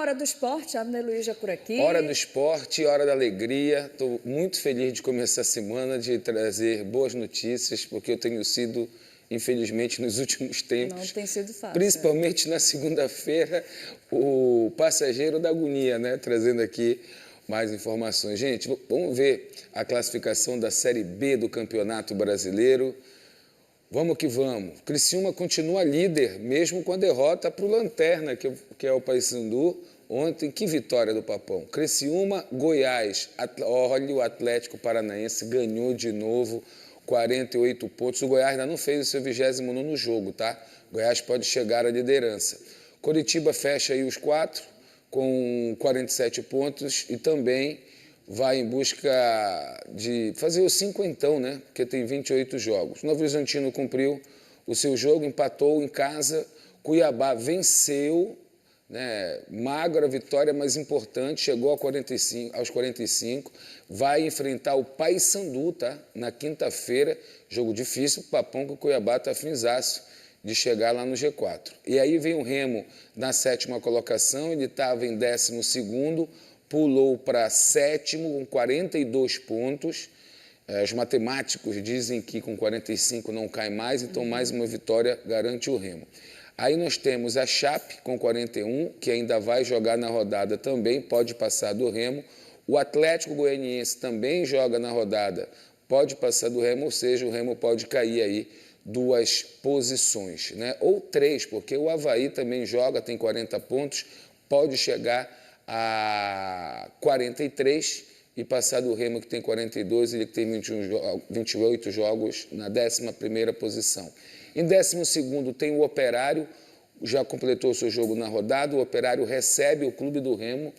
Hora do Esporte, Abner Luiz já por aqui. Hora do esporte, hora da alegria. Estou muito feliz de começar a semana, de trazer boas notícias, porque eu tenho sido, infelizmente, nos últimos tempos... Não tem sido fácil. Principalmente na segunda-feira, o passageiro da agonia, né? Trazendo aqui mais informações. Gente, vamos ver a classificação da Série B do Campeonato Brasileiro. Vamos que vamos. Criciúma continua líder, mesmo com a derrota para o Lanterna, que é o Paysandu. Ontem, que vitória do Papão. Criciúma, Goiás. Olha, o Atlético Paranaense ganhou de novo, 48 pontos. O Goiás ainda não fez o seu 29º jogo, tá? O Goiás pode chegar à liderança. Coritiba fecha aí os 4, com 47 pontos e também vai em busca de fazer o 50, né? Porque tem 28 jogos. Novo Horizontino cumpriu o seu jogo, empatou em casa. Cuiabá venceu, né? Magra vitória, mas importante, chegou aos 45. Vai enfrentar o Paysandu, tá? Na quinta-feira, jogo difícil, o Papão, que o Cuiabá está finzaço de chegar lá no G4. E aí vem o Remo na 7ª colocação, ele estava em 12º, pulou para 7º com 42 pontos. Os matemáticos dizem que com 45 não cai mais, então mais uma vitória garante o Remo. Aí nós temos a Chape com 41, que ainda vai jogar na rodada também, pode passar do Remo. O Atlético Goianiense também joga na rodada, pode passar do Remo, ou seja, o Remo pode cair aí 2 posições, né? Ou 3, porque o Avaí também joga, tem 40 pontos, pode chegar a 43 e passar do Remo, que tem 42, ele que tem 28 jogos na 11ª posição. Em 12º tem o Operário, já completou o seu jogo na rodada, o Operário recebe o Clube do Remo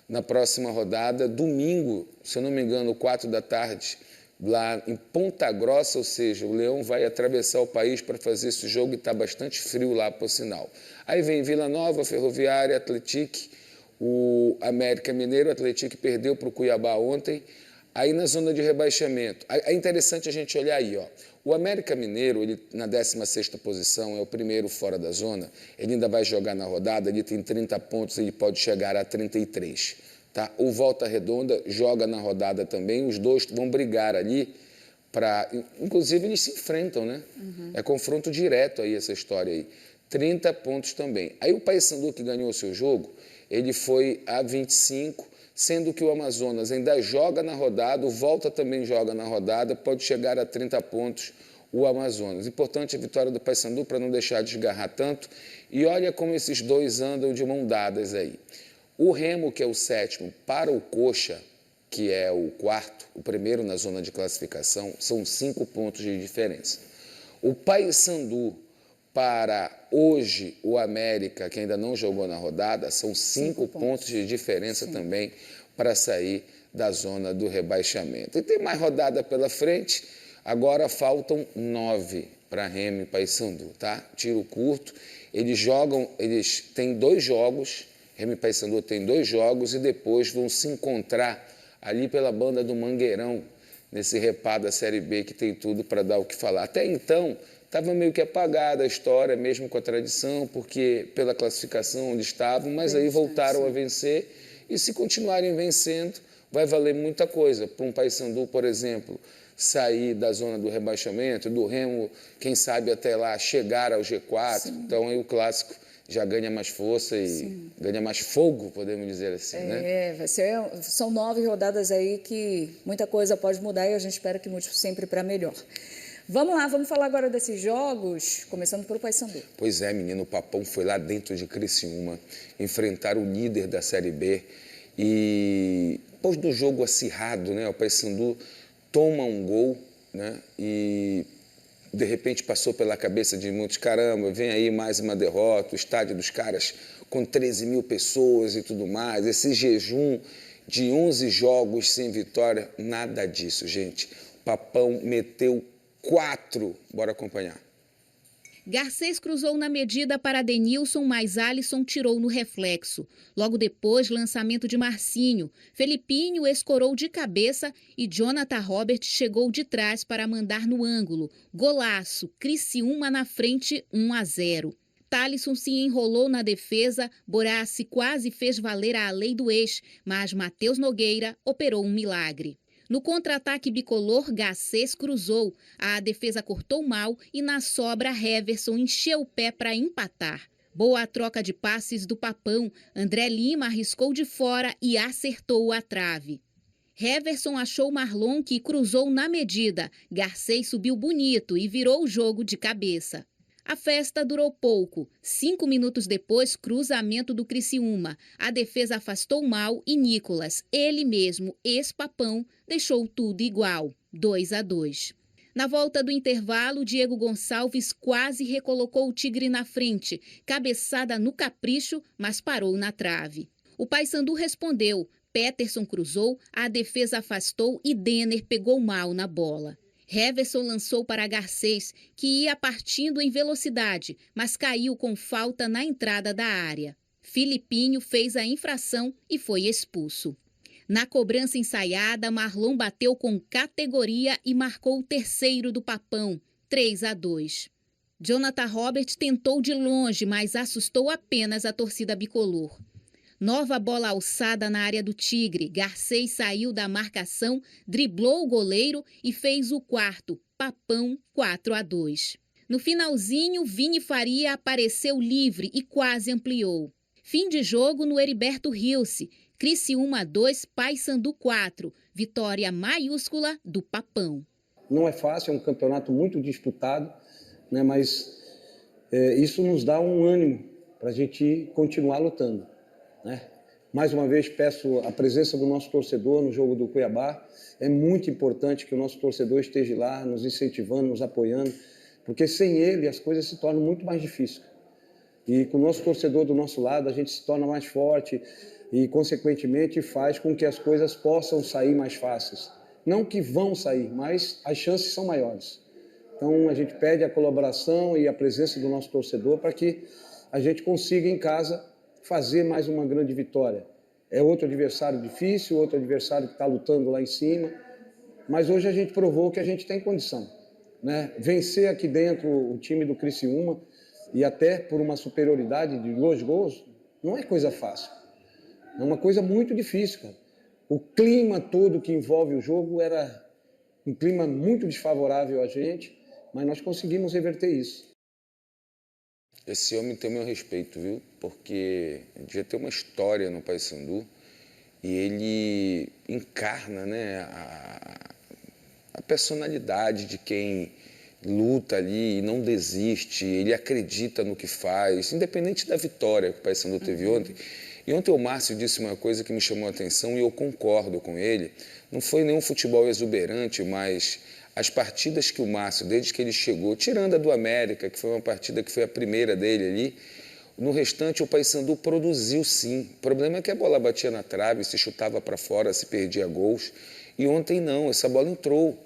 na próxima rodada, domingo, se eu não me engano, 4 da tarde, lá em Ponta Grossa, ou seja, o Leão vai atravessar o país para fazer esse jogo e está bastante frio lá, por sinal. Aí vem Vila Nova, Ferroviária, Atlético, o América Mineiro. O Atlético perdeu para o Cuiabá ontem. Aí na zona de rebaixamento, é interessante a gente olhar aí, ó. O América Mineiro, ele na 16ª posição, é o primeiro fora da zona, ele ainda vai jogar na rodada, ele tem 30 pontos, ele pode chegar a 33. Tá? O Volta Redonda joga na rodada também, os dois vão brigar ali para... Inclusive, eles se enfrentam, né? É confronto direto aí essa história aí. 30 pontos também. Aí o Paysandu, que ganhou o seu jogo, ele foi a 25, sendo que o Amazonas ainda joga na rodada, o Volta também joga na rodada, pode chegar a 30 pontos o Amazonas. Importante a vitória do Paysandu para não deixar desgarrar tanto. E olha como esses dois andam de mão dadas aí. O Remo, que é o 7º, para o Coxa, que é o 4º, o primeiro na zona de classificação, são 5 pontos de diferença. O Paysandu para hoje o América, que ainda não jogou na rodada, são 5 pontos de diferença também para sair da zona do rebaixamento. E tem mais rodada pela frente, agora faltam 9 para Remo e Paysandu, tá? Tiro curto, eles têm 2 jogos, Remo e Paysandu têm 2 jogos e depois vão se encontrar ali pela banda do Mangueirão, nesse repá da Série B que tem tudo para dar o que falar. Até então, estava meio que apagada a história, mesmo com a tradição, porque pela classificação onde estavam, mas aí voltaram a vencer e se continuarem vencendo, vai valer muita coisa. Para um Paysandu, por exemplo, sair da zona do rebaixamento, do Remo, quem sabe até lá chegar ao G4, então aí o clássico já ganha mais força e ganha mais fogo, podemos dizer assim, né? São 9 rodadas aí que muita coisa pode mudar e a gente espera que mude sempre para melhor. Vamos lá, vamos falar agora desses jogos, começando pelo Paysandu. Pois é, menino, o Papão foi lá dentro de Criciúma enfrentar o líder da Série B e depois do jogo acirrado, né, o Paysandu toma um gol, né, e de repente passou pela cabeça de muitos, caramba, vem aí mais uma derrota, o estádio dos caras com 13 mil pessoas e tudo mais, esse jejum de 11 jogos sem vitória, nada disso, gente. O Papão meteu 4, bora acompanhar. Garcês cruzou na medida para Denilson, mas Alisson tirou no reflexo. Logo depois, lançamento de Marcinho. Felipinho escorou de cabeça e Jonathan Robert chegou de trás para mandar no ângulo. Golaço, Criciúma na frente, 1-0. Thalisson se enrolou na defesa, Borassi quase fez valer a lei do ex, mas Matheus Nogueira operou um milagre. No contra-ataque bicolor, Garcês cruzou, a defesa cortou mal e na sobra Heverson encheu o pé para empatar. Boa troca de passes do Papão, André Lima arriscou de fora e acertou a trave. Heverson achou Marlon, que cruzou na medida. Garcês subiu bonito e virou o jogo de cabeça. A festa durou pouco. 5 minutos depois, cruzamento do Criciúma. A defesa afastou mal e Nicolas, ele mesmo, ex-Papão, deixou tudo igual, 2-2. Na volta do intervalo, Diego Gonçalves quase recolocou o Tigre na frente. Cabeçada no capricho, mas parou na trave. O Paysandu respondeu. Peterson cruzou, a defesa afastou e Denner pegou mal na bola. Heverson lançou para Garcês, que ia partindo em velocidade, mas caiu com falta na entrada da área. Filipinho fez a infração e foi expulso. Na cobrança ensaiada, Marlon bateu com categoria e marcou o terceiro do Papão, 3-2. Jonathan Robert tentou de longe, mas assustou apenas a torcida bicolor. Nova bola alçada na área do Tigre. Garcês saiu da marcação, driblou o goleiro e fez o quarto. Papão, 4-2. No finalzinho, Vini Faria apareceu livre e quase ampliou. Fim de jogo no Heriberto Rilse. Criciúma 2, Paysandu 4. Vitória maiúscula do Papão. Não é fácil, é um campeonato muito disputado, né, mas isso nos dá um ânimo para a gente continuar lutando. Mais uma vez peço a presença do nosso torcedor no jogo do Cuiabá. É muito importante que o nosso torcedor esteja lá, nos incentivando, nos apoiando, porque sem ele as coisas se tornam muito mais difíceis. E com o nosso torcedor do nosso lado, a gente se torna mais forte e, consequentemente, faz com que as coisas possam sair mais fáceis. Não que vão sair, mas as chances são maiores. Então, a gente pede a colaboração e a presença do nosso torcedor para que a gente consiga, em casa, fazer mais uma grande vitória. É outro adversário difícil, outro adversário que está lutando lá em cima, mas hoje a gente provou que a gente tem condição, né? Vencer aqui dentro o time do Criciúma e até por uma superioridade de 2 gols, não é coisa fácil. É uma coisa muito difícil, cara. O clima todo que envolve o jogo era um clima muito desfavorável a gente, mas nós conseguimos reverter isso. Esse homem tem o meu respeito, viu? Porque já tem uma história no Paysandu e ele encarna, né, a personalidade de quem luta ali e não desiste, ele acredita no que faz, independente da vitória que o Paysandu teve ontem. E ontem o Márcio disse uma coisa que me chamou a atenção e eu concordo com ele. Não foi nenhum futebol exuberante, mas as partidas que o Márcio, desde que ele chegou, tirando a do América, que foi uma partida que foi a primeira dele ali, no restante o Paysandu produziu sim. O problema é que a bola batia na trave, se chutava para fora, se perdia gols. E ontem não, essa bola entrou.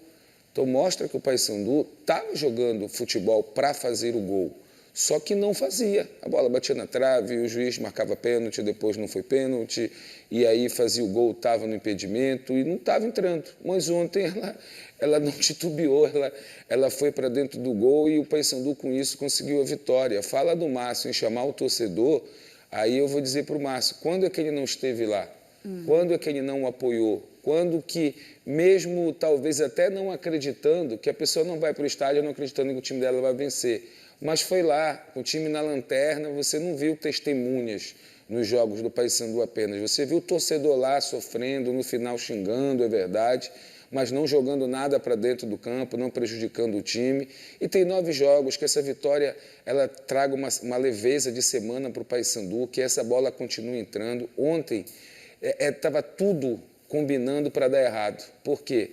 Então mostra que o Paysandu estava jogando futebol para fazer o gol, só que não fazia. A bola batia na trave, o juiz marcava pênalti, depois não foi pênalti, e aí fazia o gol, estava no impedimento e não estava entrando. Mas ontem ela não titubeou, ela foi para dentro do gol e o Paysandu com isso conseguiu a vitória. Fala do Márcio em chamar o torcedor, aí eu vou dizer para o Márcio, quando é que ele não esteve lá? Quando é que ele não o apoiou? Quando que, mesmo talvez até não acreditando, que a pessoa não vai para o estádio não acreditando que o time dela vai vencer, mas foi lá, com o time na lanterna, você não viu testemunhas nos jogos do Paysandu apenas, você viu o torcedor lá sofrendo, no final xingando, é verdade, mas não jogando nada para dentro do campo, não prejudicando o time. E tem 9 jogos, que essa vitória ela traga uma leveza de semana para o Paysandu, que essa bola continue entrando. Ontem estava tudo combinando para dar errado. Por quê?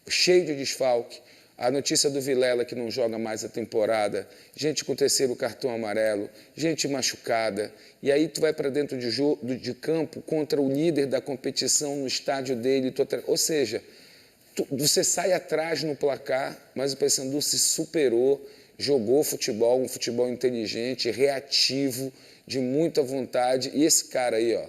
Cheio de desfalque. A notícia do Vilela que não joga mais a temporada, gente com 3º cartão amarelo, gente machucada. E aí tu vai para dentro de campo contra o líder da competição no estádio dele. Ou seja, você sai atrás no placar, mas o Paysandu se superou, jogou futebol, um futebol inteligente, reativo, de muita vontade. E esse cara aí, ó,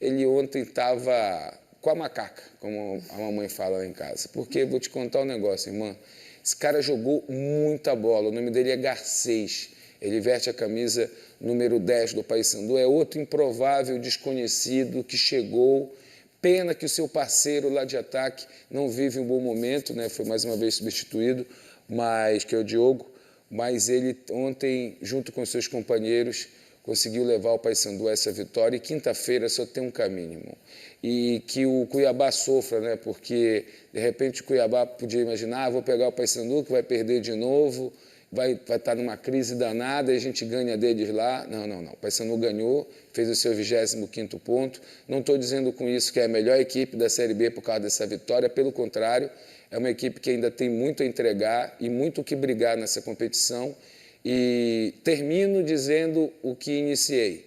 ele ontem estava com a macaca, como a mamãe fala lá em casa. Porque, vou te contar um negócio, irmã, esse cara jogou muita bola, o nome dele é Garcês. Ele veste a camisa número 10 do Paysandu, é outro improvável desconhecido que chegou. Pena que o seu parceiro lá de ataque não vive um bom momento, né? Foi mais uma vez substituído, mas que é o Diogo. Mas ele ontem, junto com seus companheiros, conseguiu levar o Paysandu a essa vitória. E quinta-feira só tem um caminho, irmão. E que o Cuiabá sofra, né? Porque, de repente, o Cuiabá podia imaginar, vou pegar o Paysandu, que vai perder de novo, vai estar numa crise danada e a gente ganha deles lá. Não. O Paysandu ganhou, fez o seu 25º ponto. Não estou dizendo com isso que é a melhor equipe da Série B por causa dessa vitória, pelo contrário, é uma equipe que ainda tem muito a entregar e muito o que brigar nessa competição. E termino dizendo o que iniciei.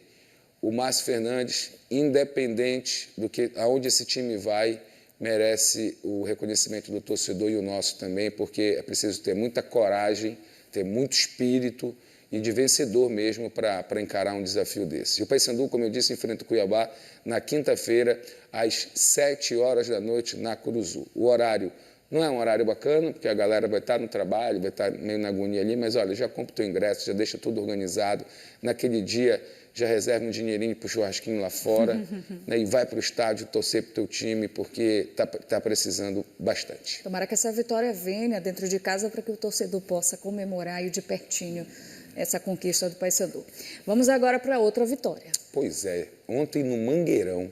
O Márcio Fernandes, independente do que aonde esse time vai, merece o reconhecimento do torcedor e o nosso também, porque é preciso ter muita coragem, ter muito espírito e de vencedor mesmo para encarar um desafio desse. E o Paysandu, como eu disse, enfrenta o Cuiabá na quinta-feira, às 7h da noite, na Curuzu. O horário não é um horário bacana, porque a galera vai estar no trabalho, vai estar meio na agonia ali, mas olha, já compra o teu ingresso, já deixa tudo organizado. Naquele dia, já reserva um dinheirinho para o churrasquinho lá fora, né, e vai para o estádio torcer para o teu time, porque está precisando bastante. Tomara que essa vitória venha dentro de casa para que o torcedor possa comemorar aí de pertinho essa conquista do Paysandu. Vamos agora para outra vitória. Pois é, ontem no Mangueirão,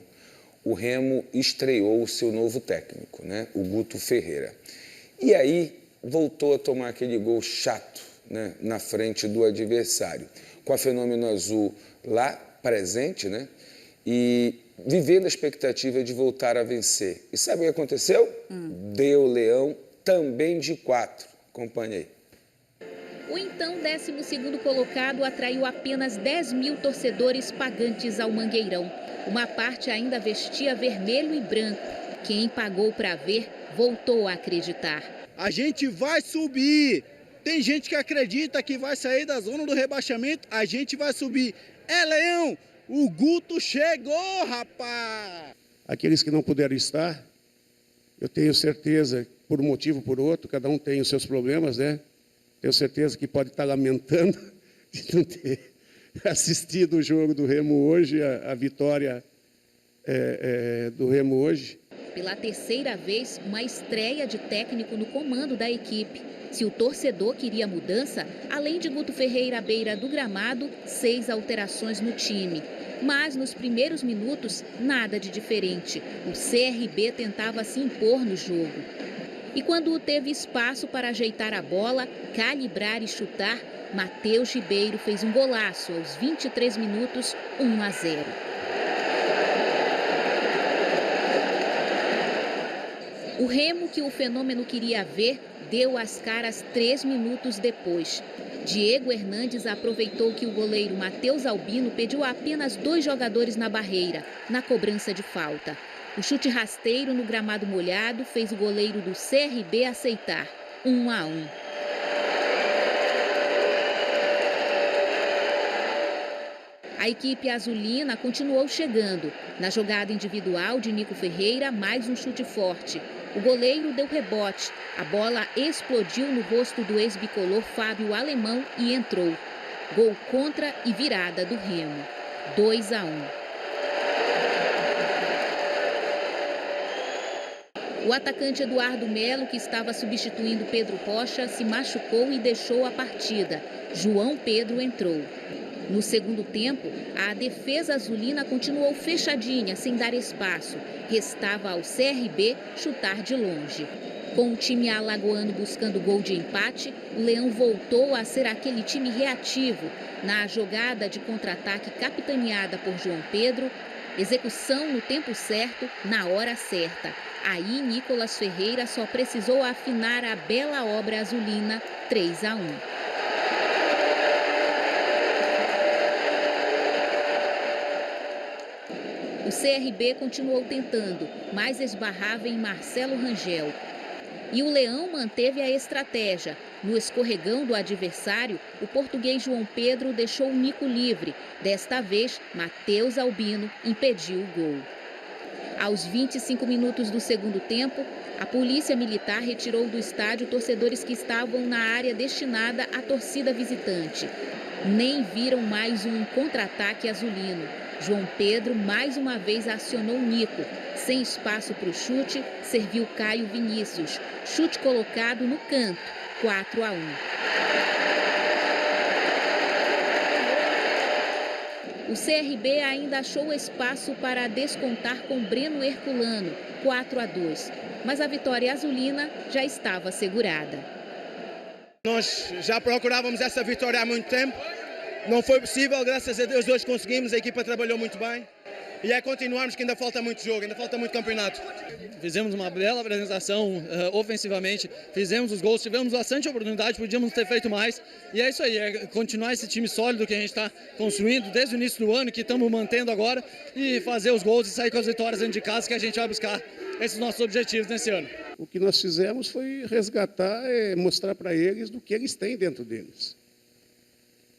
o Remo estreou o seu novo técnico, né, o Guto Ferreira. E aí voltou a tomar aquele gol chato, né, na frente do adversário, com a Fenômeno Azul lá presente, né, e vivendo a expectativa de voltar a vencer. E sabe o que aconteceu? Deu leão também de 4. Acompanhei. O então 12º colocado atraiu apenas 10 mil torcedores pagantes ao Mangueirão. Uma parte ainda vestia vermelho e branco. Quem pagou para ver voltou a acreditar. A gente vai subir. Tem gente que acredita que vai sair da zona do rebaixamento. A gente vai subir. É, Leão, o Guto chegou, rapaz! Aqueles que não puderam estar, eu tenho certeza, por um motivo ou por outro, cada um tem os seus problemas, né? Tenho certeza que pode estar lamentando de não ter assistido o jogo do Remo hoje, a vitória do Remo hoje. Pela terceira vez, uma estreia de técnico no comando da equipe. Se o torcedor queria mudança, além de Guto Ferreira à beira do gramado, 6 alterações no time. Mas nos primeiros minutos, nada de diferente. O CRB tentava se impor no jogo. E quando teve espaço para ajeitar a bola, calibrar e chutar, Matheus Ribeiro fez um golaço aos 23 minutos, 1-0. O Remo, que o Fenômeno queria ver, deu as caras 3 minutos depois. Diego Hernandes aproveitou que o goleiro Matheus Albino pediu apenas 2 jogadores na barreira, na cobrança de falta. O chute rasteiro no gramado molhado fez o goleiro do CRB aceitar, 1-1. A equipe azulina continuou chegando. Na jogada individual de Nico Ferreira, mais um chute forte. O goleiro deu rebote. A bola explodiu no rosto do ex-bicolor Fábio Alemão e entrou. Gol contra e virada do Remo. 2-1. O atacante Eduardo Melo, que estava substituindo Pedro Rocha, se machucou e deixou a partida. João Pedro entrou. No segundo tempo, a defesa azulina continuou fechadinha, sem dar espaço. Restava ao CRB chutar de longe. Com o time alagoano buscando gol de empate, o Leão voltou a ser aquele time reativo. Na jogada de contra-ataque capitaneada por João Pedro, execução no tempo certo, na hora certa. Aí, Nicolas Ferreira só precisou afinar a bela obra azulina, 3-1. O CRB continuou tentando, mas esbarrava em Marcelo Rangel. E o Leão manteve a estratégia. No escorregão do adversário, o português João Pedro deixou o Nico livre. Desta vez, Matheus Albino impediu o gol. Aos 25 minutos do segundo tempo, a polícia militar retirou do estádio torcedores que estavam na área destinada à torcida visitante. Nem viram mais um contra-ataque azulino. João Pedro mais uma vez acionou Nico. Sem espaço para o chute, serviu Caio Vinícius. Chute colocado no canto, 4-1. O CRB ainda achou espaço para descontar com Breno Herculano, 4-2. Mas a vitória azulina já estava assegurada. Nós já procurávamos essa vitória há muito tempo. Não foi possível, graças a Deus hoje conseguimos, a equipa trabalhou muito bem. E é continuarmos que ainda falta muito jogo, ainda falta muito campeonato. Fizemos uma bela apresentação ofensivamente, fizemos os gols, tivemos bastante oportunidade, podíamos ter feito mais. E é isso aí, é continuar esse time sólido que a gente está construindo desde o início do ano, que estamos mantendo agora, e fazer os gols e sair com as vitórias dentro de casa, que a gente vai buscar esses nossos objetivos nesse ano. O que nós fizemos foi resgatar, mostrar para eles do que eles têm dentro deles.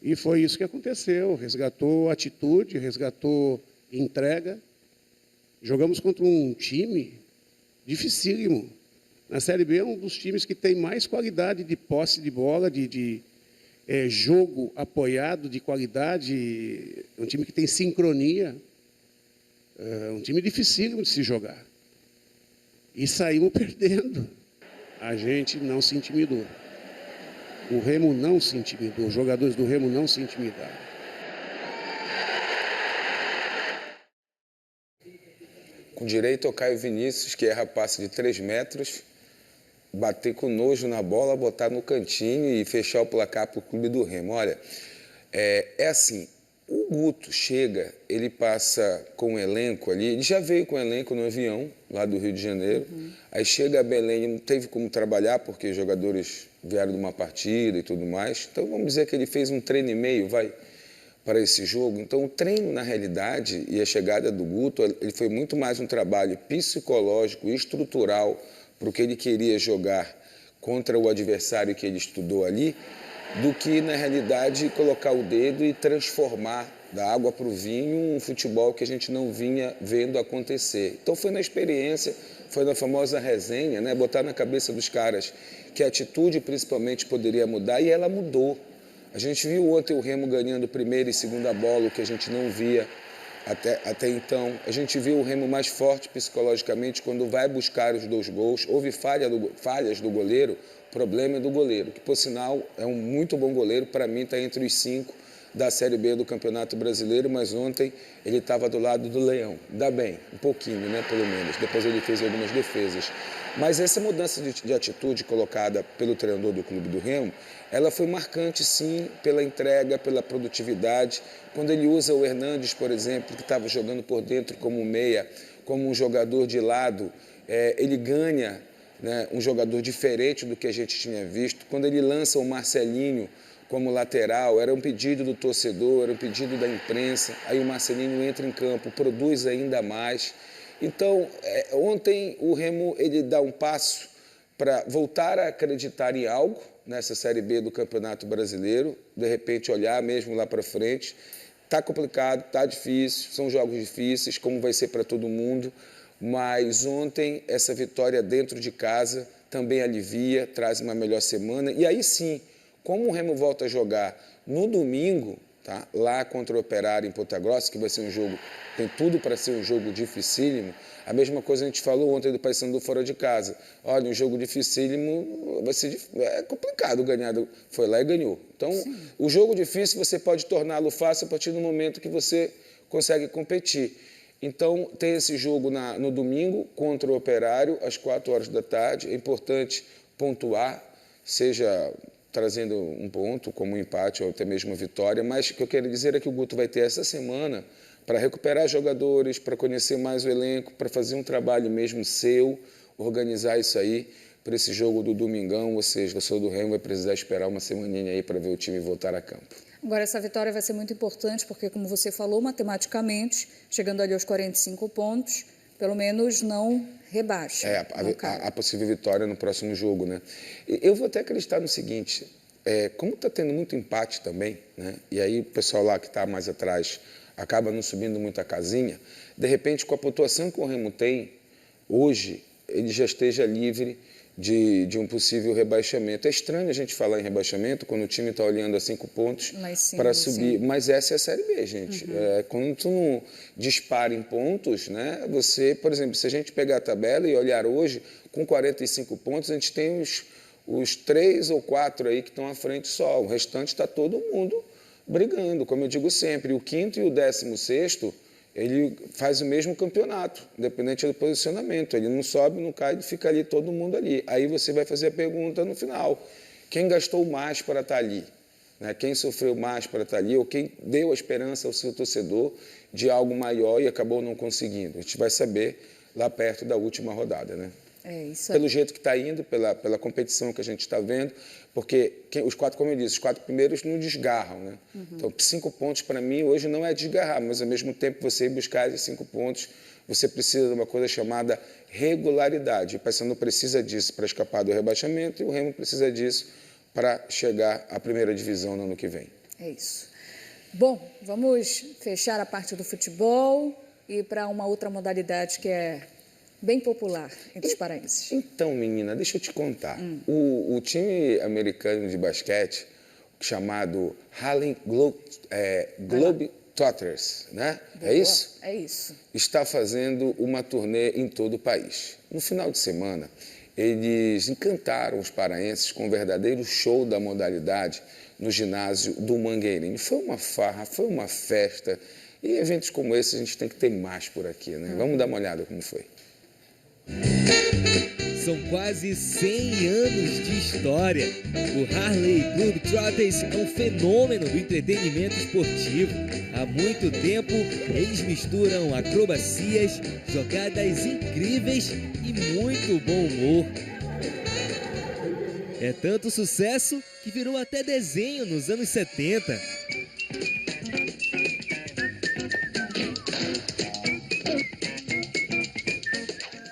E foi isso que aconteceu, resgatou atitude, resgatou entrega. Jogamos contra um time dificílimo. Na Série B é um dos times que tem mais qualidade de posse de bola, de jogo apoiado, de qualidade. É um time que tem sincronia. É um time dificílimo de se jogar. E saímos perdendo. A gente não se intimidou. O Remo não se intimidou, os jogadores do Remo não se intimidaram. Com direito ao Caio Vinícius, que erra passe de 3 metros, bater com nojo na bola, botar no cantinho e fechar o placar para o clube do Remo. Olha, é assim, o Guto chega, ele passa com o elenco ali, ele já veio com o elenco no avião, lá do Rio de Janeiro, aí chega a Belém, não teve como trabalhar, porque os jogadores vieram de uma partida e tudo mais, então vamos dizer que ele fez um treino e meio, para esse jogo. Então o treino, na realidade, e a chegada do Guto, ele foi muito mais um trabalho psicológico e estrutural para o que ele queria jogar contra o adversário que ele estudou ali, do que, na realidade, colocar o dedo e transformar da água para o vinho um futebol que a gente não vinha vendo acontecer. Então foi na experiência, foi na famosa resenha, né? Botar na cabeça dos caras que a atitude principalmente poderia mudar, e ela mudou. A gente viu ontem o Remo ganhando primeira e segunda bola, o que a gente não via até então. A gente viu o Remo mais forte psicologicamente quando vai buscar os 2 gols. Houve falhas do goleiro, problema do goleiro, que por sinal é um muito bom goleiro, para mim está entre os 5 da Série B do Campeonato Brasileiro, mas ontem ele estava do lado do Leão. Dá bem, um pouquinho, né, pelo menos. Depois ele fez algumas defesas. Mas essa mudança de atitude colocada pelo treinador do Clube do Remo, ela foi marcante, sim, pela entrega, pela produtividade. Quando ele usa o Hernandes, por exemplo, que estava jogando por dentro como meia, como um jogador de lado, ele ganha, né, um jogador diferente do que a gente tinha visto. Quando ele lança o Marcelinho como lateral, era um pedido do torcedor, era um pedido da imprensa, aí o Marcelinho entra em campo, produz ainda mais. Então, ontem o Remo ele dá um passo para voltar a acreditar em algo nessa Série B do Campeonato Brasileiro, de repente olhar mesmo lá para frente. Está complicado, está difícil, são jogos difíceis, como vai ser para todo mundo, mas ontem essa vitória dentro de casa também alivia, traz uma melhor semana, e aí sim, como o Remo volta a jogar no domingo, tá, lá contra o Operário em Ponta Grossa, que vai ser um jogo, tem tudo para ser um jogo dificílimo, a mesma coisa a gente falou ontem do Paysandu fora de casa. Olha, um jogo dificílimo, vai ser complicado ganhar, foi lá e ganhou. Então, sim, o jogo difícil você pode torná-lo fácil a partir do momento que você consegue competir. Então, tem esse jogo no domingo contra o Operário, às 4 horas da tarde. É importante pontuar, seja trazendo um ponto, como um empate ou até mesmo uma vitória, mas o que eu quero dizer é que o Guto vai ter essa semana para recuperar jogadores, para conhecer mais o elenco, para fazer um trabalho mesmo seu, organizar isso aí para esse jogo do domingão, ou seja, o senhor do Remo vai precisar esperar uma semaninha aí para ver o time voltar a campo. Agora, essa vitória vai ser muito importante, porque, como você falou, matematicamente, chegando ali aos 45 pontos, pelo menos não rebaixa. A possível vitória no próximo jogo, né? Eu vou até acreditar no seguinte, como está tendo muito empate também, né? E aí o pessoal lá que está mais atrás acaba não subindo muito a casinha, de repente, com a pontuação que o Remo tem, hoje, ele já esteja livre de um possível rebaixamento. É estranho a gente falar em rebaixamento quando o time está olhando a 5 pontos para subir, mas essa é a Série B, gente. Quando tu não dispara em pontos, né, você, por exemplo, se a gente pegar a tabela e olhar hoje, com 45 pontos, a gente tem os 3 ou 4 aí que estão à frente só. O restante está todo mundo brigando, como eu digo sempre. O 5º e o 16º, ele faz o mesmo campeonato, independente do posicionamento. Ele não sobe, não cai, fica ali todo mundo ali. Aí você vai fazer a pergunta no final. Quem gastou mais para estar ali? Né? Quem sofreu mais para estar ali? Ou quem deu a esperança ao seu torcedor de algo maior e acabou não conseguindo? A gente vai saber lá perto da última rodada, né? É isso. Pelo jeito que está indo, pela competição que a gente está vendo, porque os 4, como eu disse, os 4 primeiros não desgarram, né? Então, 5 pontos para mim hoje não é desgarrar, mas ao mesmo tempo você ir buscar esses 5 pontos, você precisa de uma coisa chamada regularidade. O Paysandu precisa disso para escapar do rebaixamento e o Remo precisa disso para chegar à primeira divisão no ano que vem. É isso. Bom, vamos fechar a parte do futebol e para uma outra modalidade que é bem popular entre os paraenses. Então, menina, deixa eu te contar. O time americano de basquete, chamado Harlem Globetrotters, né? Boa. É isso? É isso. Está fazendo uma turnê em todo o país. No final de semana, eles encantaram os paraenses com um verdadeiro show da modalidade no ginásio do Mangueirinho. Foi uma farra, foi uma festa. E eventos como esse a gente tem que ter mais por aqui, né? Vamos dar uma olhada como foi. São quase 100 anos de história. O Harlem Globetrotters é um fenômeno do entretenimento esportivo. Há muito tempo, eles misturam acrobacias, jogadas incríveis e muito bom humor. É tanto sucesso que virou até desenho nos anos 70.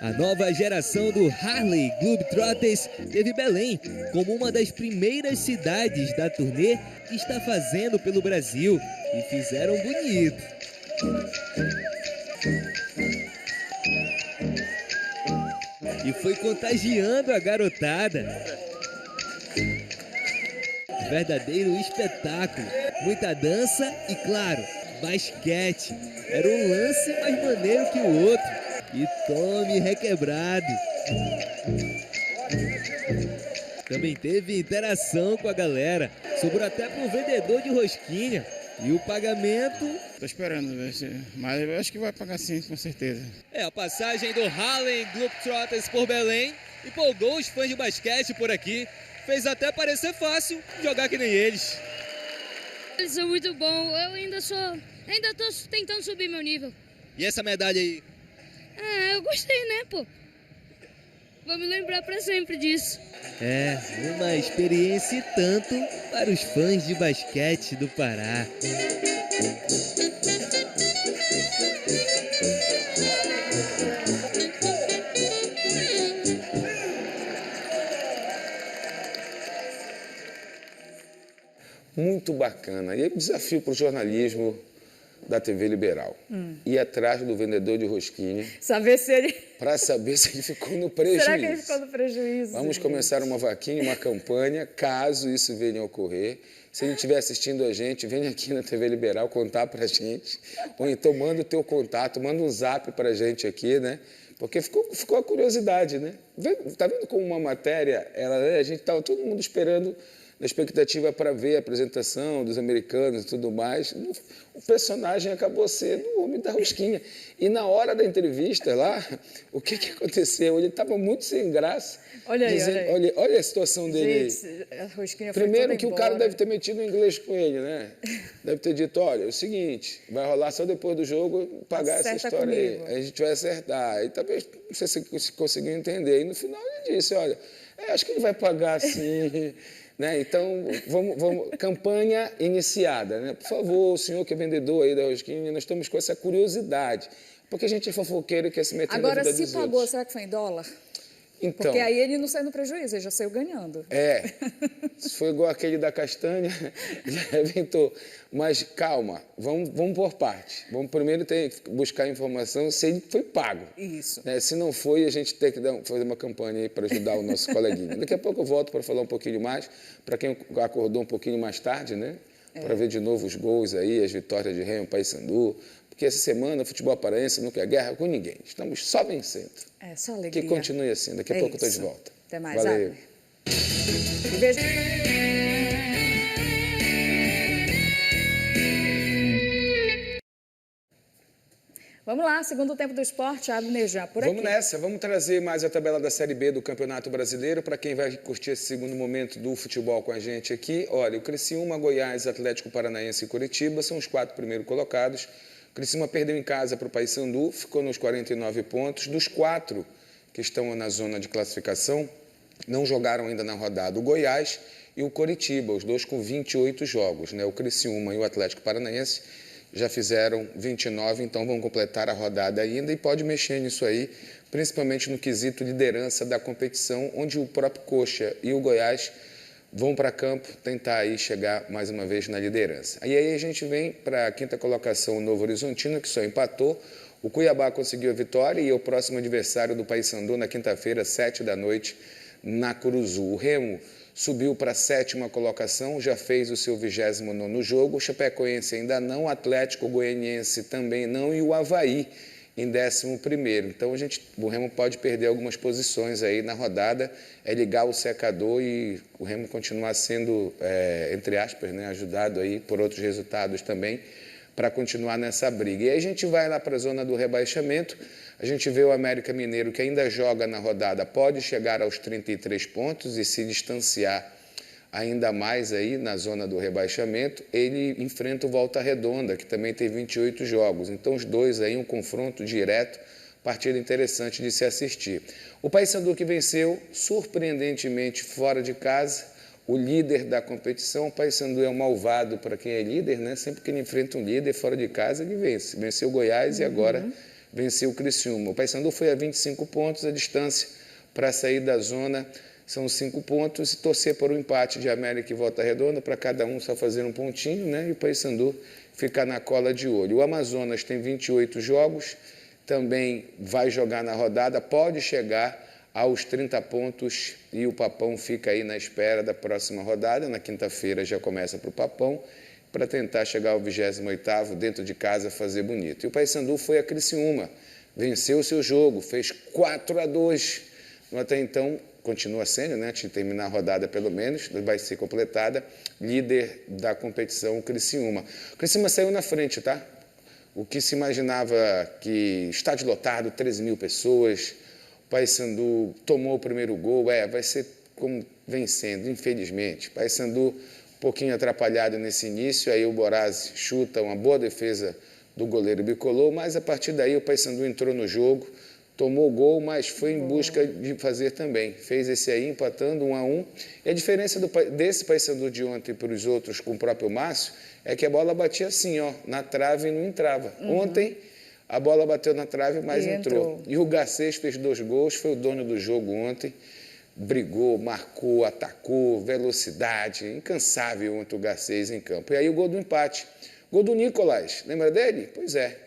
A nova geração do Harlem Globetrotters teve Belém como uma das primeiras cidades da turnê que está fazendo pelo Brasil e fizeram bonito. E foi contagiando a garotada. Verdadeiro espetáculo, muita dança e, claro, basquete. Era um lance mais maneiro que o outro. E tome requebrado. Também teve interação com a galera. Sobrou até para um vendedor de rosquinha. E o pagamento... Tô esperando, mas eu acho que vai pagar sim, com certeza. A passagem do Harlem Globetrotters por Belém empolgou os fãs de basquete por aqui. Fez até parecer fácil jogar que nem eles. Eles são muito bons. Eu ainda tô tentando subir meu nível. E essa medalha aí? Eu gostei, né, pô? Vou me lembrar pra sempre disso. Uma experiência e tanto para os fãs de basquete do Pará. Muito bacana. E aí, desafio para o jornalismo da TV Liberal. Ir atrás do vendedor de rosquinha. Saber se ele... Para saber se ele ficou no prejuízo. Será que ele ficou no prejuízo? Vamos começar uma vaquinha, uma campanha, caso isso venha a ocorrer. Se ele estiver assistindo a gente, vem aqui na TV Liberal contar para a gente. Ou então manda o teu contato, manda um zap para a gente aqui, né? Porque ficou a curiosidade, né? Tá vendo como uma matéria, a gente estava todo mundo esperando, na expectativa para ver a apresentação dos americanos e tudo mais. O personagem acabou sendo o homem da rosquinha. E na hora da entrevista lá, o que aconteceu? Ele estava muito sem graça. Olha aí, dizendo, olha a situação dele. Gente, a rosquinha foi Primeiro toda que embora. o cara deve ter metido inglês com ele, né? Deve ter dito, olha, é o seguinte, vai rolar só depois do jogo pagar Acerta essa história comigo. aí. A gente vai acertar. Aí talvez não sei se conseguiu entender. E no final ele disse, olha, acho que ele vai pagar sim. Né? Então, vamos, campanha iniciada. Né? Por favor, o senhor que é vendedor aí da rosquinha, nós estamos com essa curiosidade. Porque a gente é fofoqueiro e quer se meter na vida dos outros. Agora, se pagou, será que foi em dólar? Então, Porque aí ele não saiu no prejuízo, ele já saiu ganhando. Se foi igual aquele da castanha, já arrebentou. Mas calma, vamos por parte. Vamos primeiro buscar informação se ele foi pago. Isso. Se não foi, a gente tem que fazer uma campanha aí para ajudar o nosso coleguinha. Daqui a pouco eu volto para falar um pouquinho mais, para quem acordou um pouquinho mais tarde, né? Para ver de novo os gols aí, as vitórias de Remo, Paysandu. Porque essa semana o futebol paraense não quer guerra com ninguém. Estamos só vencendo. Só alegria. Que continue assim. Daqui a pouco eu estou de volta. Até mais. Valeu. E veja... Vamos lá, segundo tempo do esporte, Abner já por aqui. Vamos nessa, vamos trazer mais a tabela da Série B do Campeonato Brasileiro para quem vai curtir esse segundo momento do futebol com a gente aqui. Olha, o Criciúma, Goiás, Atlético Paranaense e Curitiba são os 4 primeiros colocados. O Criciúma perdeu em casa para o Paysandu, ficou nos 49 pontos. Dos 4 que estão na zona de classificação, não jogaram ainda na rodada o Goiás e o Curitiba, os dois com 28 jogos, né? O Criciúma e o Atlético Paranaense já fizeram 29, então vão completar a rodada ainda e pode mexer nisso aí, principalmente no quesito liderança da competição, onde o próprio Coxa e o Goiás vão para campo tentar aí chegar mais uma vez na liderança. E aí a gente vem para a 5ª colocação, o Novo Horizontino, que só empatou. O Cuiabá conseguiu a vitória e é o próximo adversário do Paysandu na quinta-feira, 19h, na Curuzu. O Remo subiu para a 7ª colocação, já fez o seu 29º jogo, o Chapecoense ainda não, o Atlético Goianiense também não e o Avaí em 11º. Então o Remo pode perder algumas posições aí na rodada, é ligar o secador e o Remo continuar sendo, entre aspas, né, ajudado aí por outros resultados também, para continuar nessa briga. E aí a gente vai lá para a zona do rebaixamento, a gente vê o América Mineiro, que ainda joga na rodada, pode chegar aos 33 pontos e se distanciar ainda mais aí na zona do rebaixamento. Ele enfrenta o Volta Redonda, que também tem 28 jogos. Então os dois aí, um confronto direto, partida interessante de se assistir. O Paysandu que venceu, surpreendentemente, fora de casa, o líder da competição. O Paysandu é um malvado para quem é líder, né? Sempre que ele enfrenta um líder fora de casa, ele vence. Venceu o Goiás e agora venceu o Criciúma. O Paysandu foi a 25 pontos, a distância para sair da zona são 5 pontos, e torcer por um empate de América e Volta Redonda, para cada um só fazer um pontinho, né? E o Paysandu ficar na cola de olho. O Amazonas tem 28 jogos, também vai jogar na rodada, pode chegar aos 30 pontos e o Papão fica aí na espera da próxima rodada. Na quinta-feira já começa para o Papão, para tentar chegar ao 28º dentro de casa, fazer bonito. E o Paysandu foi a Criciúma, venceu o seu jogo, fez 4-2. Até então, continua sendo, né, antes de terminar a rodada pelo menos, vai ser completada, líder da competição, o Criciúma. O Criciúma saiu na frente, tá? O que se imaginava que estádio lotado, 13 mil pessoas, o Paysandu tomou o primeiro gol, vai ser como vencendo, infelizmente. O Paysandu um pouquinho atrapalhado nesse início, aí o Borazzi chuta uma boa defesa do goleiro Bicolor, mas a partir daí o Paysandu entrou no jogo, tomou o gol, mas foi em busca de fazer também. Fez esse aí, empatando 1-1. E a diferença desse Paysandu de ontem para os outros, com o próprio Márcio, é que a bola batia assim, ó, na trave e não entrava. Ontem, a bola bateu na trave, mas entrou. E o Garcês fez 2 gols, foi o dono do jogo ontem. Brigou, marcou, atacou, velocidade, incansável ontem o Garcês em campo. E aí o gol do empate. Gol do Nicolás, lembra dele? Pois é.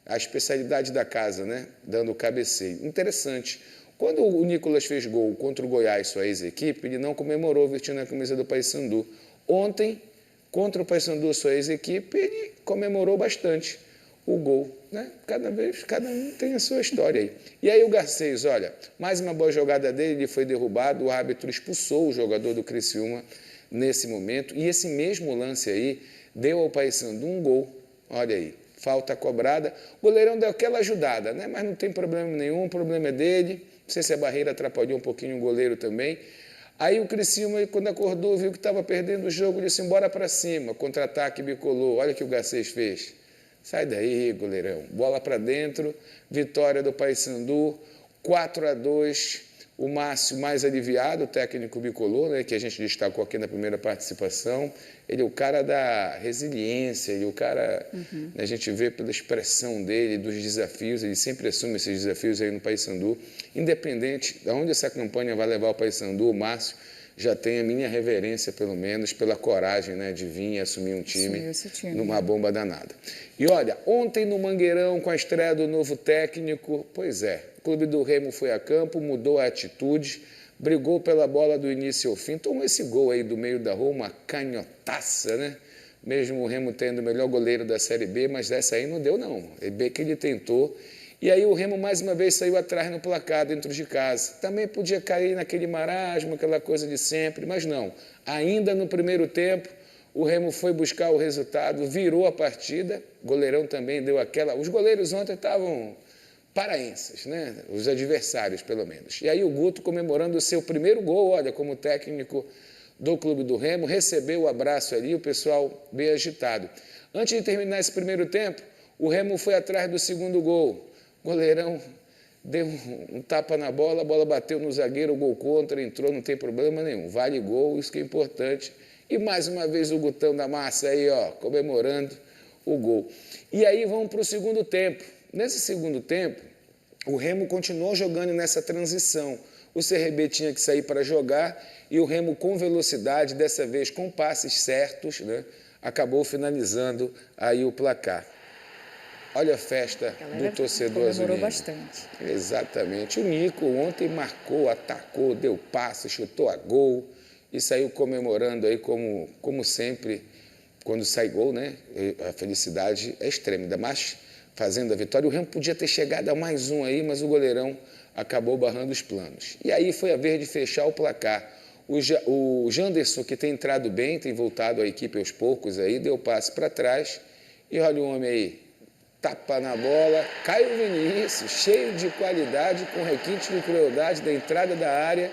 A especialidade da casa, né? Dando o cabeceio. Interessante. Quando o Nicolas fez gol contra o Goiás, sua ex-equipe, ele não comemorou vestindo a camisa do Paysandu. Ontem, contra o Paysandu, sua ex-equipe, ele comemorou bastante o gol, né? Cada um tem a sua história aí. E aí o Garcês, olha, mais uma boa jogada dele, ele foi derrubado, o árbitro expulsou o jogador do Criciúma nesse momento, e esse mesmo lance aí deu ao Paysandu um gol, olha aí. Falta cobrada, o goleirão deu aquela ajudada, né? Mas não tem problema nenhum, o problema é dele. Não sei se a barreira atrapalhou um pouquinho o goleiro também. Aí o Criciúma, quando acordou, viu que estava perdendo o jogo, disse, embora para cima, contra-ataque Bicolor. Olha o que o Garcês fez. Sai daí, goleirão. Bola para dentro, vitória do Paysandu, 4-2. O Márcio mais aliviado, o técnico bicolor, né, que a gente destacou aqui na primeira participação. Ele é o cara da resiliência, ele é o cara, a gente vê pela expressão dele, dos desafios, ele sempre assume esses desafios aí no Paysandu. Independente de onde essa campanha vai levar o Paysandu, o Márcio já tem a minha reverência, pelo menos, pela coragem, né, de vir e assumir um time numa bomba danada. E olha, ontem no Mangueirão, com a estreia do novo técnico, pois é, o Clube do Remo foi a campo, mudou a atitude, brigou pela bola do início ao fim, tomou esse gol aí do meio da rua, uma canhotaça, né? Mesmo o Remo tendo o melhor goleiro da Série B, mas dessa aí não deu não, é bem que ele tentou. E aí o Remo mais uma vez saiu atrás no placar dentro de casa. Também podia cair naquele marasmo, aquela coisa de sempre, mas não. Ainda no primeiro tempo, o Remo foi buscar o resultado, virou a partida, o goleirão também deu aquela... Os goleiros ontem estavam paraenses, né? Os adversários, pelo menos. E aí o Guto, comemorando o seu primeiro gol, olha, como técnico do Clube do Remo, recebeu o abraço ali, o pessoal bem agitado. Antes de terminar esse primeiro tempo, o Remo foi atrás do segundo gol. O goleirão deu um tapa na bola, a bola bateu no zagueiro, o gol contra, entrou, não tem problema nenhum. Vale gol, isso que é importante. E mais uma vez o Gutão da Massa aí, ó, comemorando o gol. E aí vamos para o segundo tempo. Nesse segundo tempo, o Remo continuou jogando nessa transição. O CRB tinha que sair para jogar e o Remo com velocidade, dessa vez com passes certos, né, acabou finalizando aí o placar. Olha a festa do torcedor azulino. Comemorou bastante. Exatamente. O Nico ontem marcou, atacou, deu passe, chutou a gol e saiu comemorando aí como sempre, quando sai gol, né? A felicidade é extrema, ainda mais fazendo a vitória. O Remo podia ter chegado a mais um aí, mas o goleirão acabou barrando os planos. E aí foi a vez de fechar o placar. O Janderson, que tem entrado bem, tem voltado à equipe aos poucos aí, deu passe para trás e olha o homem aí, tapa na bola, Caio Vinícius, cheio de qualidade, com requinte de crueldade da entrada da área,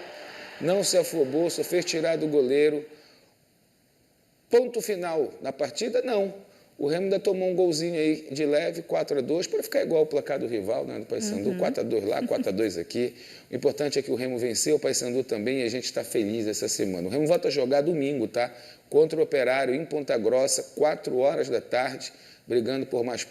não se afobou, só fez tirar do goleiro. Ponto final na partida? Não. O Remo ainda tomou um golzinho aí de leve, 4-2, para ficar igual ao placar do rival, né, do Paysandu, 4-2 lá, 4-2 aqui. O importante é que o Remo venceu, o Paysandu também, e a gente está feliz essa semana. O Remo volta a jogar domingo, tá? Contra o Operário, em Ponta Grossa, 4 horas da tarde, brigando por mais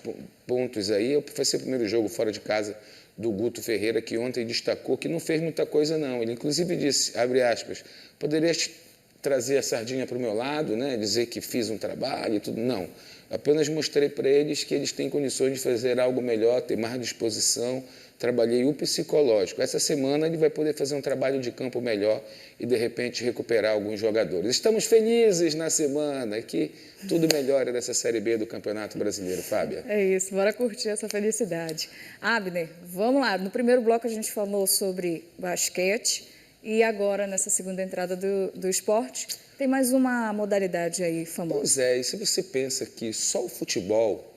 pontos aí. Vai ser o primeiro jogo fora de casa do Guto Ferreira, que ontem destacou que não fez muita coisa, não. Ele, inclusive, disse, abre aspas, poderia trazer a sardinha para o meu lado, né? Dizer que fiz um trabalho e tudo. Não. Apenas mostrei para eles que eles têm condições de fazer algo melhor, ter mais disposição. Trabalhei o psicológico. Essa semana ele vai poder fazer um trabalho de campo melhor e, de repente, recuperar alguns jogadores. Estamos felizes na semana, que tudo melhora nessa Série B do Campeonato Brasileiro, Fábia. É isso, bora curtir essa felicidade. Abner, vamos lá. No primeiro bloco a gente falou sobre basquete e agora, nessa segunda entrada do esporte, tem mais uma modalidade aí famosa. Pois é, e se você pensa que só o futebol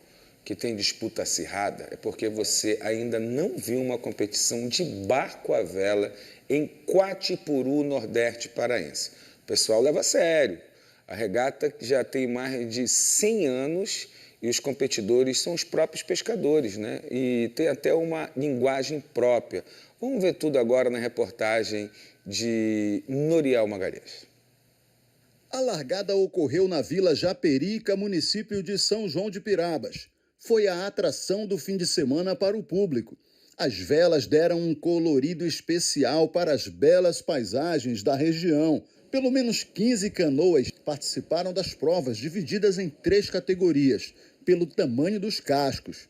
que tem disputa acirrada, é porque você ainda não viu uma competição de barco à vela em Quatipuru, Nordeste paraense. O pessoal leva a sério. A regata já tem mais de 100 anos e os competidores são os próprios pescadores, né? E tem até uma linguagem própria. Vamos ver tudo agora na reportagem de Noriel Magalhães. A largada ocorreu na Vila Japerica, município de São João de Pirabas. Foi a atração do fim de semana para o público. As velas deram um colorido especial para as belas paisagens da região. Pelo menos 15 canoas participaram das provas, divididas em 3 categorias, pelo tamanho dos cascos.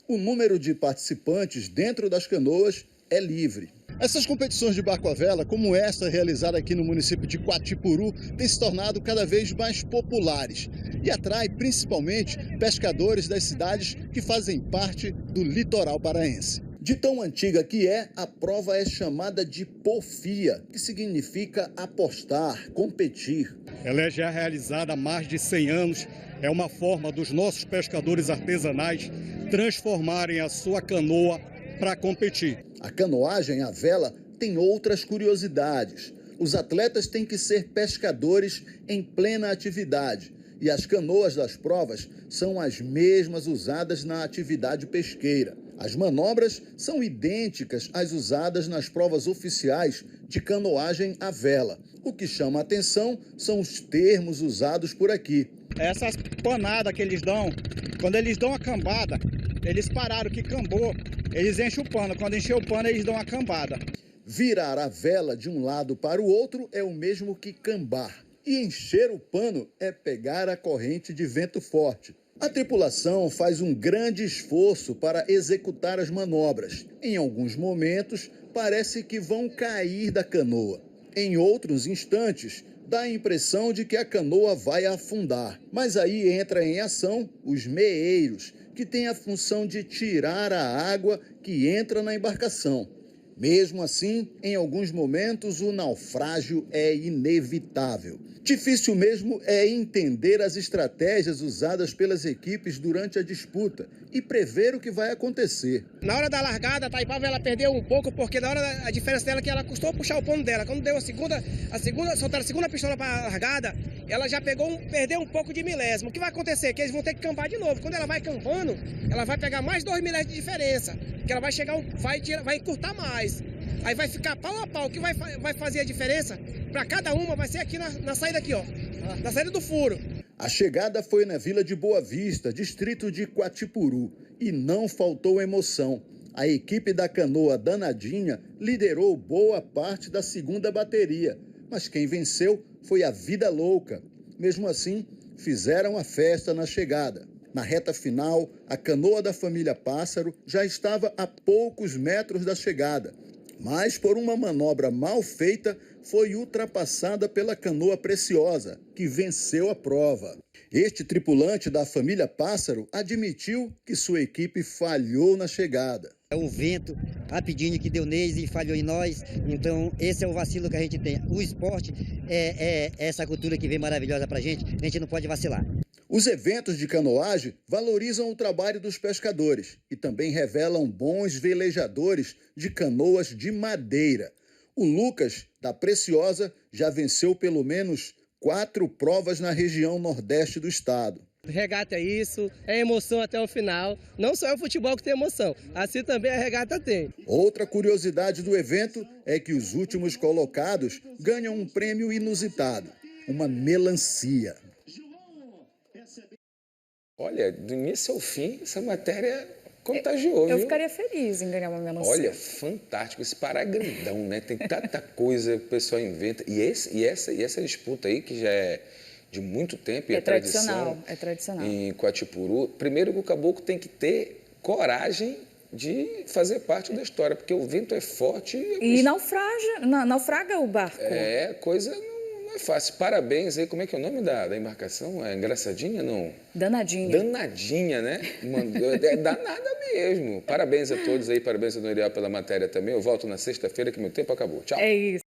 O número de participantes dentro das canoas é livre. Essas competições de barco à vela, como esta realizada aqui no município de Quatipuru, têm se tornado cada vez mais populares e atrai principalmente pescadores das cidades que fazem parte do litoral paraense. De tão antiga que é, a prova é chamada de pofia, que significa apostar, competir. Ela é já realizada há mais de 100 anos. É uma forma dos nossos pescadores artesanais transformarem a sua canoa para competir. A canoagem à vela tem outras curiosidades. Os atletas têm que ser pescadores em plena atividade e as canoas das provas são as mesmas usadas na atividade pesqueira. As manobras são idênticas às usadas nas provas oficiais de canoagem à vela. O que chama a atenção são os termos usados por aqui. Essas panadas que eles dão, quando eles dão a cambada, eles pararam que cambou, eles enchem o pano. Quando encher o pano, eles dão a cambada. Virar a vela de um lado para o outro é o mesmo que cambar. E encher o pano é pegar a corrente de vento forte. A tripulação faz um grande esforço para executar as manobras. Em alguns momentos, parece que vão cair da canoa. Em outros instantes, dá a impressão de que a canoa vai afundar. Mas aí entra em ação os meeiros, que têm a função de tirar a água que entra na embarcação. Mesmo assim, em alguns momentos, o naufrágio é inevitável. Difícil mesmo é entender as estratégias usadas pelas equipes durante a disputa e prever o que vai acontecer. Na hora da largada, a Itaipava ela perdeu um pouco, porque na hora a diferença dela é que ela custou puxar o pano dela. Quando deu soltaram a segunda pistola para a largada, ela já perdeu um pouco de milésimo. O que vai acontecer? Que eles vão ter que cambar de novo. Quando ela vai campando, ela vai pegar mais 2 milésimos de diferença, que ela vai chegar, vai encurtar mais. Aí vai ficar pau a pau. O que vai fazer a diferença para cada uma vai ser aqui na saída aqui, ó, na saída do furo. A chegada foi na Vila de Boa Vista, distrito de Quatipuru, e não faltou emoção. A equipe da canoa Danadinha liderou boa parte da segunda bateria, mas quem venceu foi a Vida Louca. Mesmo assim, fizeram a festa na chegada. Na reta final, a canoa da família Pássaro já estava a poucos metros da chegada, mas por uma manobra mal feita, foi ultrapassada pela canoa Preciosa, que venceu a prova. Este tripulante da família Pássaro admitiu que sua equipe falhou na chegada. O vento rapidinho que deu neles e falhou em nós, então esse é o vacilo que a gente tem. O esporte é essa cultura que vem maravilhosa pra gente, a gente não pode vacilar. Os eventos de canoagem valorizam o trabalho dos pescadores e também revelam bons velejadores de canoas de madeira. O Lucas, da Preciosa, já venceu pelo menos 4 provas na região nordeste do estado. Regata é isso, é emoção até o final. Não só é o futebol que tem emoção, assim também a regata tem. Outra curiosidade do evento é que os últimos colocados ganham um prêmio inusitado, uma melancia. Olha, do início ao fim, essa matéria contagiou, Eu viu? ficaria feliz em ganhar uma melancia. Olha, fantástico. Esse Pará grandão, né? Tem tanta coisa que o pessoal inventa. E essa disputa aí, que já é de muito tempo e é tradição. É tradicional. Em Quatipuru. Primeiro que o caboclo tem que ter coragem de fazer parte da história, porque o vento é forte. E naufraga o barco. É, coisa não é fácil. Parabéns aí. Como é que é o nome da embarcação? É engraçadinha, não? Danadinha. Danadinha, né? É danada mesmo. Parabéns a todos aí. Parabéns ao Noirial pela matéria também. Eu volto na sexta-feira que meu tempo acabou. Tchau. É isso.